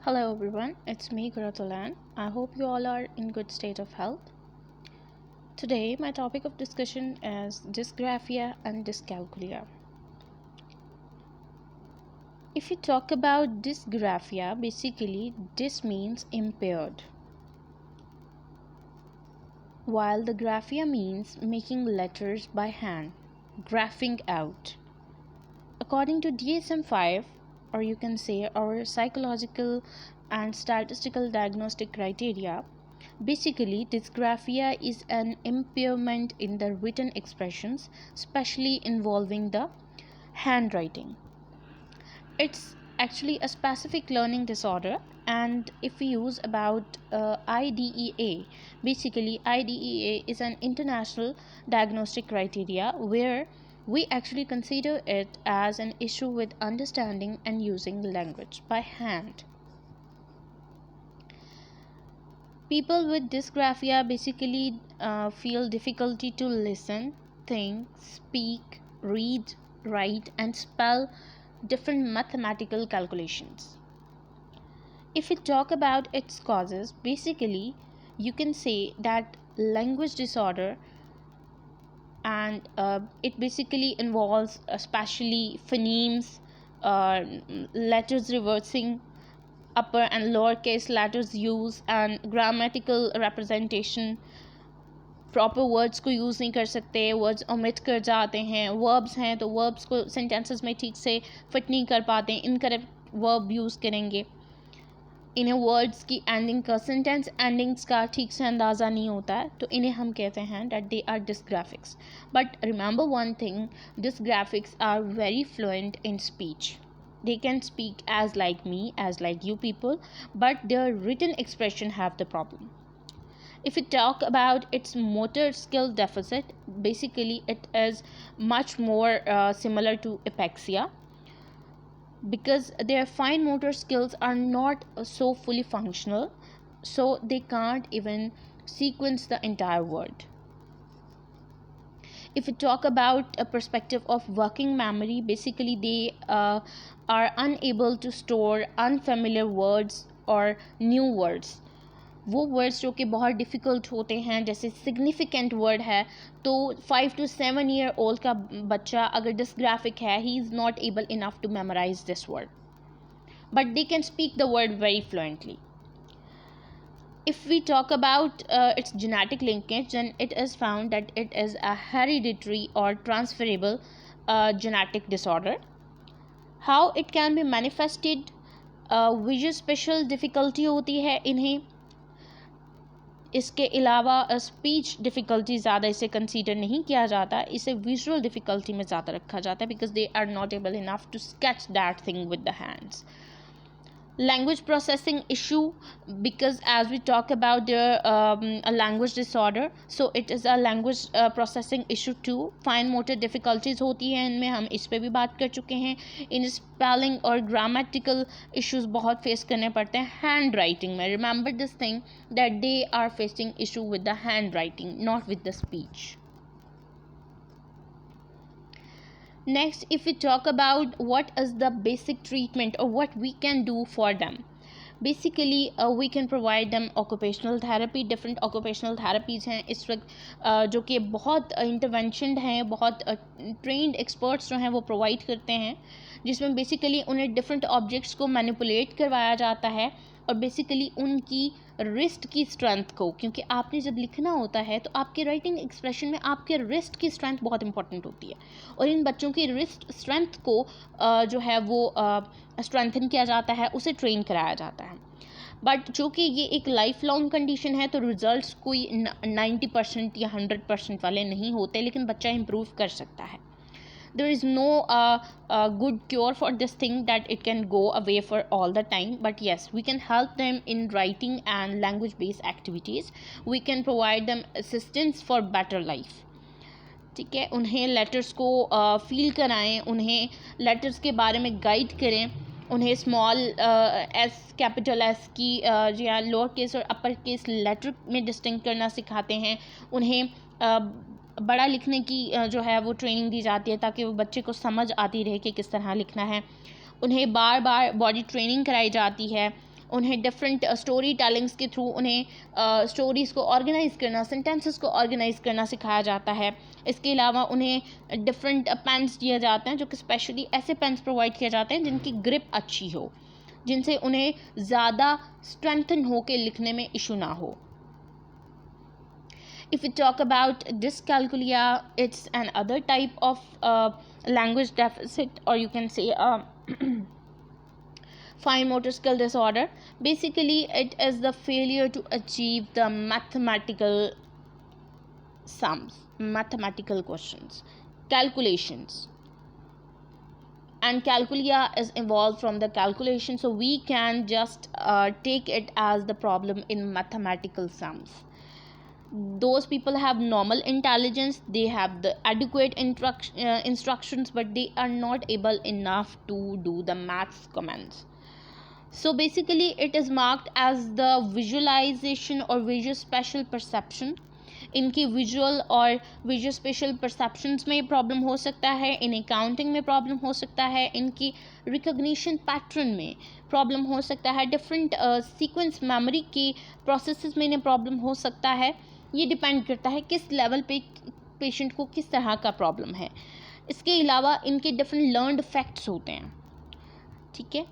Hello everyone, it's me Guratolan. I hope you all are in good state of health. Today my topic of discussion is dysgraphia and dyscalculia. If you talk about dysgraphia, basically dys means impaired, while the graphia means making letters by hand, graphing out. According to DSM-5, or you can say our psychological and statistical diagnostic criteria, basically dysgraphia is an impairment in the written expressions, especially involving the handwriting. It's actually a specific learning disorder, and if we use about IDEA, basically IDEA is an international diagnostic criteria where we actually consider it as an issue with understanding and using language by hand. People with dysgraphia basically feel difficulty to listen, think, speak, read, write, and spell different mathematical calculations. If we talk about its causes, basically you can say that language disorder, and it basically involves especially phonemes, letters reversing, upper and lower case letters use, and grammatical representation. Proper words को use नहीं कर सकते, words omit कर जाते हैं. Verbs हैं तो verbs को सेंटेंसेस में ठीक से फिट नहीं कर पाते, इनकरेक्ट वर्ब यूज़ करेंगे. इन्हें वर्ड्स की एंडिंग का, सेंटेंस एंडिंग्स का ठीक से अंदाज़ा नहीं होता है, तो इन्हें हम कहते हैं that they are dysgraphics. But remember one thing, dysgraphics are very fluent in speech. They can speak as like me, as like you people, but their written expression have the problem. If we talk about its motor skill deficit, basically it is much more similar to apraxia, because their fine motor skills are not so fully functional, so they can't even sequence the entire word. If we talk about a perspective of working memory, basically they are unable to store unfamiliar words or new words. वो words जो कि बहुत difficult होते हैं, जैसे significant word है, तो 5 to 7 year old का बच्चा अगर डिसग्राफिक है, he is not able enough to memorize this word, but they can speak the word very fluently. If we talk about its genetic linkage, then it is found that it is a hereditary or transferable genetic disorder. How it can be manifested, visual special difficulty होती है इन्हें. इसके अलावा speech difficulty ज़्यादा इसे consider नहीं किया जाता, इसे विजुअल डिफ़िकल्टी में ज़्यादा रखा जाता है, because they are not able enough to sketch that thing with the hands. Language processing issue, because as we talk about a language disorder, so it is a language processing issue too. fine motor difficulties होती हैं इनमें, हम इस पे भी बात कर चुके हैं. इन स्पेलिंग और ग्रामेटिकल इश्यूज बहुत फेस करने पड़ते हैं हैंड राइटिंग में. Remember this thing that they are facing issue with the handwriting, not with the speech. Next, if we talk about what is the basic treatment or what we can do for them, basically we can provide them occupational therapy. different occupational therapies हैं इस वक्त जो कि बहुत intervention हैं, बहुत trend experts जो हैं वो प्रोवाइड करते हैं, जिसमें बेसिकली उन्हें डिफरेंट ऑब्जेक्ट्स को मैनिपुलेट करवाया जाता है, और बेसिकली उनकी रिस्ट की स्ट्रेंथ को, क्योंकि आपने जब लिखना होता है तो आपके राइटिंग एक्सप्रेशन में आपके रिस्ट की स्ट्रेंथ बहुत इंपॉर्टेंट होती है, और इन बच्चों की रिस्ट स्ट्रेंथ को जो है वो स्ट्रेंथन किया जाता है, उसे ट्रेन कराया जाता है. बट जो कि ये एक लाइफ लॉन्ग कंडीशन है, तो रिजल्ट्स कोई 90% या 100% वाले नहीं होते, लेकिन बच्चा इम्प्रूव कर सकता है. There is no good cure for this thing that it can go away for all the time, but yes, we can help them in writing and language based activities. We can provide them assistance for better life. ठीक है, उन्हें letters को feel कराएं, उन्हें letters के बारे में guide करें, उन्हें स्मॉल एस, कैपिटल एस की या लोअर केस और अपर केस लेटर में डिस्टिंक्ट करना सिखाते हैं. उन्हें बड़ा लिखने की जो है वो ट्रेनिंग दी जाती है, ताकि वो बच्चे को समझ आती रहे कि किस तरह लिखना है. उन्हें बार बार बॉडी ट्रेनिंग कराई जाती है. उन्हें डिफरेंट स्टोरी टेलिंग्स के थ्रू उन्हें स्टोरीज़ को ऑर्गेनाइज़ करना, सेंटेंसेस को ऑर्गेनाइज़ करना सिखाया जाता है। इसके अलावा उन्हें डिफरेंट पेन्स दिए जाते हैं, जो कि स्पेशली ऐसे पेन्स प्रोवाइड किए जाते हैं जिनकी ग्रिप अच्छी हो, जिनसे उन्हें ज़्यादा स्ट्रेंथन हो के लिखने में इशू ना हो। If we talk about dyscalculia, it's another type of language deficit, or you can say fine motor skill disorder. Basically, it is the failure to achieve the mathematical sums, mathematical questions, calculations. And calculia is evolved from the calculation, so we can just take it as the problem in mathematical sums. Those people have normal intelligence, they have the adequate instructions, but they are not able enough to do the maths commands. So basically it is marked as the visualization or visual spatial perception. इनकी visual और visual special perceptions में problem हो सकता है, इन्हें counting में problem हो सकता है, इनकी रिकॉग्निशन पैटर्न में प्रॉब्लम हो सकता है, डिफरेंट सीक्वेंस मेमोरी की प्रोसेसेस में इन्हें प्रॉब्लम हो सकता है। ये डिपेंड करता है किस लेवल पे पेशेंट को किस तरह का प्रॉब्लम है। इसके अलावा इनके डिफरेंट लर्नड फैक्ट्स होते हैं, ठीक है।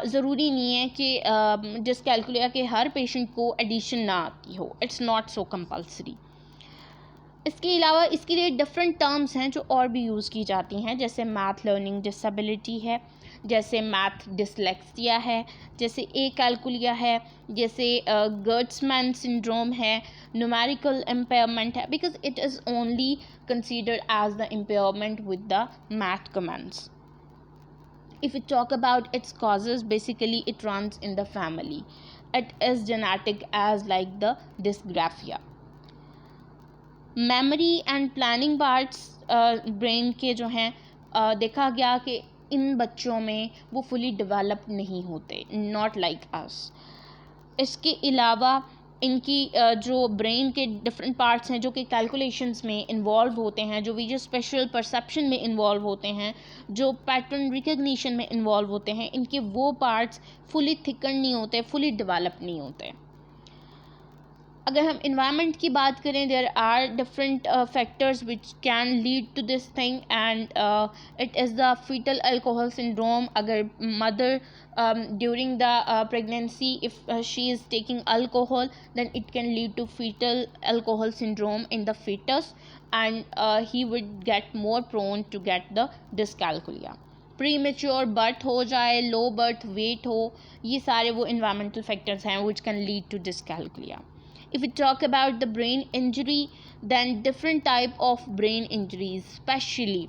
ज़रूरी नहीं है कि डिस्कैल्कुलिया के हर पेशेंट को एडिशन ना आती हो, इट्स नॉट सो कंपल्सरी। इसके अलावा इसके लिए डिफरेंट टर्म्स हैं जो और भी यूज़ की जाती हैं, जैसे मैथ लर्निंग डिसेबिलिटी है, जैसे मैथ डिसलेक्सिया है, जैसे कैलकुलिया है, जैसे गर्ट्समैन सिंड्रोम है, न्यूमेरिकल इम्पेयरमेंट है, because it is only considered as the impairment with the math commands. If we talk about its causes, basically it runs in the family. It is genetic as like the dysgraphia. Memory and planning parts brain के जो हैं देखा गया कि इन बच्चों में वो fully developed नहीं होते, not like us. इसके अलावा इनकी जो ब्रेन के डिफरेंट पार्ट्स हैं जो कि कैलकुलेशंस में इन्वॉल्व होते हैं, जो विजुअल स्पेशल परसेप्शन में इन्वॉल्व होते हैं, जो पैटर्न रिकग्निशन में इन्वॉल्व होते हैं, इनके वो पार्ट्स फुली थिकन नहीं होते, फुली डेवलप नहीं होते। अगर हम इन्वायरमेंट की बात करें, there are different factors which can lead to this thing and it is the fetal alcohol syndrome. अगर mother during the pregnancy, if she is taking alcohol, then it can lead to fetal alcohol syndrome in the fetus, and he would get more prone to get the dyscalculia. premature birth हो जाए, low birth weight हो, ये सारे वो environmental factors हैं which can lead to dyscalculia. If we talk about the brain injury, then different type of brain injuries, especially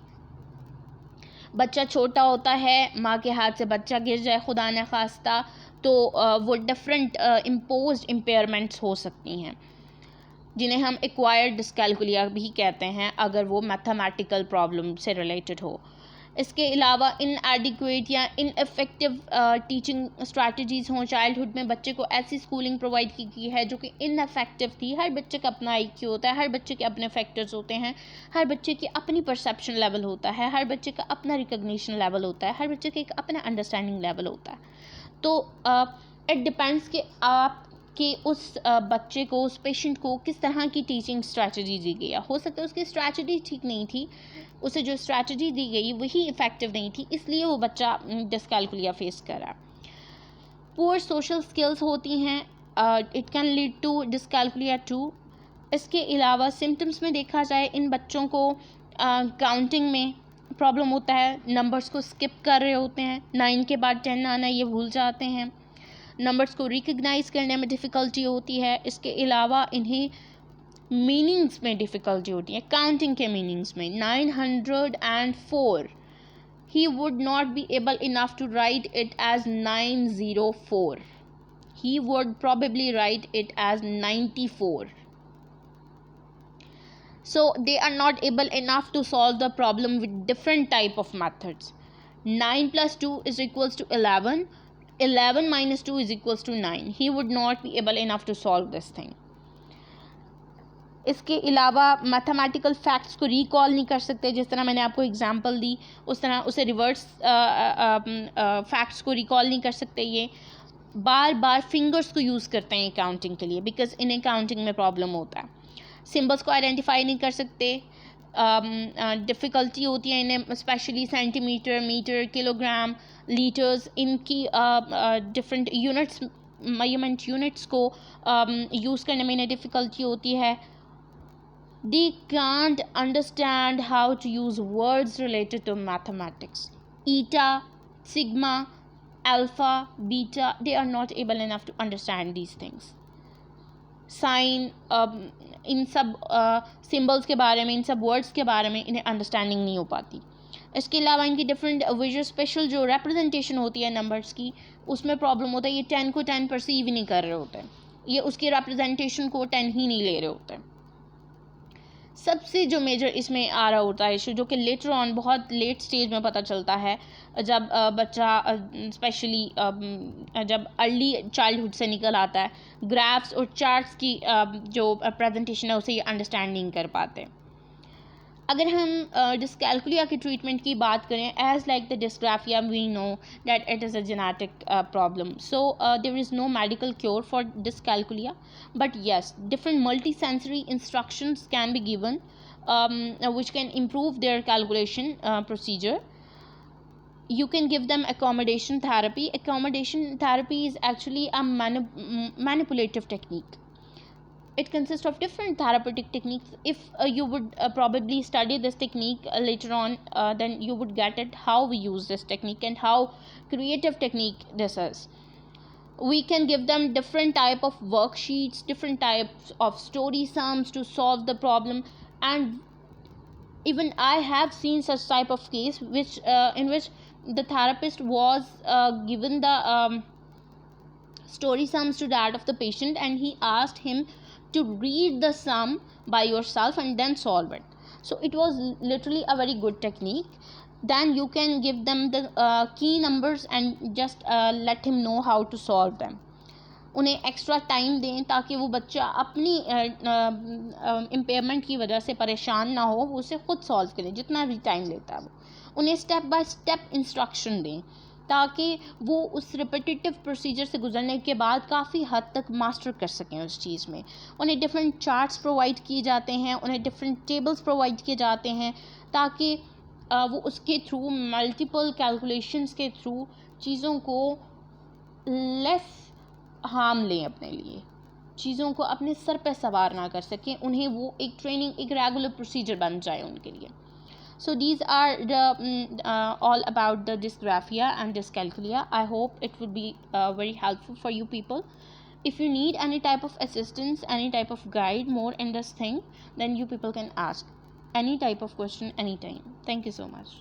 बच्चा छोटा होता है, माँ के हाथ से बच्चा गिर जाए खुदा न खास्ता, तो वो डिफरेंट इम्पोज्ड इम्पेयरमेंट्स हो सकती हैं, जिन्हें हम एक्वायर्ड डिस्कैल्कुलिया भी कहते हैं अगर वो मैथमेटिकल प्रॉब्लम से रिलेटेड हो. इसके अलावा इनएडिक्वेट या इनएफेक्टिव टीचिंग स्ट्रैटेजीज़ हों. चाइल्डहुड में बच्चे को ऐसी स्कूलिंग प्रोवाइड की गई है जो कि इनएफेक्टिव थी. हर बच्चे का अपना IQ होता है, हर बच्चे के अपने फैक्टर्स होते हैं, हर बच्चे की अपनी परसेप्शन लेवल होता है, हर बच्चे का अपना रिकग्निशन लेवल होता है, हर बच्चे का एक अपना अंडरस्टैंडिंग लेवल होता है. तो इट डिपेंड्स कि आप कि उस बच्चे को, उस पेशेंट को किस तरह की टीचिंग स्ट्रैटेजी दी गई है. हो सकता है उसकी स्ट्रैटेजी ठीक नहीं थी, उसे जो स्ट्रैटेजी दी गई वही इफ़ेक्टिव नहीं थी, इसलिए वो बच्चा डिस्कैल्कुलिया फेस कर रहा है. पुअर सोशल स्किल्स होती हैं, it can lead to dyscalculia too. इसके अलावा सिम्टम्स में देखा जाए, इन बच्चों को काउंटिंग में प्रॉब्लम होता है, नंबर्स को स्किप कर रहे होते हैं, 9 के बाद 10 आना ये भूल जाते हैं, नंबर्स को रिकग्नाइज़ करने में डिफ़िकल्टी होती है. इसके अलावा इन्हें मीनिंग्स में डिफ़िकल्टी होती है, काउंटिंग के मीनिंग्स में. 904 he would not be able enough to write it as 904, he would probably write it as 94. So they are not able enough to solve the problem with different type of methods. 9 plus 2 is equals to 11. 11 minus 2 is equals to 9. He would not be able enough to solve this thing. इसके अलावा mathematical facts को recall नहीं कर सकते. जिस तरह मैंने आपको एग्जांपल दी उस तरह उसे रिवर्स फैक्ट्स को रिकॉल नहीं कर सकते. ये बार बार फिंगर्स को यूज़ करते हैं काउंटिंग के लिए, बिकॉज इन्हें काउंटिंग में प्रॉब्लम होता है। सिम्बल्स को आइडेंटिफाई नहीं कर सकते, डिफ़िकल्टी होती है इन्हें, specially centimeter, meter, kilogram, liters, इनकी डिफरेंट यूनिट्स, मेजरमेंट यूनिट्स को यूज़ करने में इन्हें डिफ़िकल्टी होती है। They can't understand how to use words related to mathematics. Eta, sigma, alpha, beta, they are not able enough to understand these things. Sign, इन सब symbols के बारे में, इन सब वर्ड्स के बारे में इन्हें अंडरस्टैंडिंग नहीं हो पाती। इसके अलावा इनकी डिफरेंट विजुअल स्पेशल जो रिप्रेजेंटेशन होती है नंबर्स की, उसमें प्रॉब्लम होता है। ये 10 को 10 परसीव ही नहीं कर रहे होते, ये उसकी रिप्रेजेंटेशन को 10 ही नहीं ले रहे होते। सबसे जो मेजर इसमें आ रहा होता है इशू, जो कि लेटर ऑन बहुत लेट स्टेज में पता चलता है, जब बच्चा स्पेशली जब अर्ली चाइल्डहुड से निकल आता है, ग्राफ्स और चार्ट्स की जो प्रेजेंटेशन है उसे ये अंडरस्टैंड नहीं कर पाते। अगर हम डिस्कैल्कुलिया की ट्रीटमेंट की बात करें, as like the dysgraphia we know that it is a genetic problem, so there is no medical cure for dyscalculia, but yes different multi sensory instructions can be given which can improve their calculation procedure. You can give them accommodation therapy. Accommodation therapy is actually a manipulative technique. It consists of different therapeutic techniques. If you would probably study this technique later on, then you would get it how we use this technique and how creative technique this is. We can give them different type of worksheets, different types of story sums to solve the problem, and even I have seen such type of case in which the therapist was given the story sums to that of the patient, and he asked him to read the sum by yourself and then solve it. So it was literally a very good technique. Then you can give them the key numbers and just let him know how to solve them. उन्हें extra time दें ताकि वो बच्चा अपनी impairment की वजह से परेशान ना हो, वो उसे खुद सॉल्व करें जितना भी टाइम लेता है वो। उन्हें स्टेप बाय स्टेप इंस्ट्रक्शन दें ताकि वो उस रिपीटेटिव प्रोसीजर से गुजरने के बाद काफ़ी हद तक मास्टर कर सकें उस चीज़ में। उन्हें डिफरेंट चार्ट्स प्रोवाइड किए जाते हैं, उन्हें डिफरेंट टेबल्स प्रोवाइड किए जाते हैं ताकि वो उसके थ्रू मल्टीपल कैलकुलेशंस के थ्रू चीज़ों को लेस हार्म लें, अपने लिए चीज़ों को अपने सर पे सवार ना कर सकें, उन्हें वो एक ट्रेनिंग, एक रेगुलर प्रोसीजर बन जाए उनके लिए। So these are the all about the dysgraphia and dyscalculia. I hope it would be very helpful for you people. If you need any type of assistance, any type of guide more in this thing, then you people can ask any type of question anytime. Thank you so much.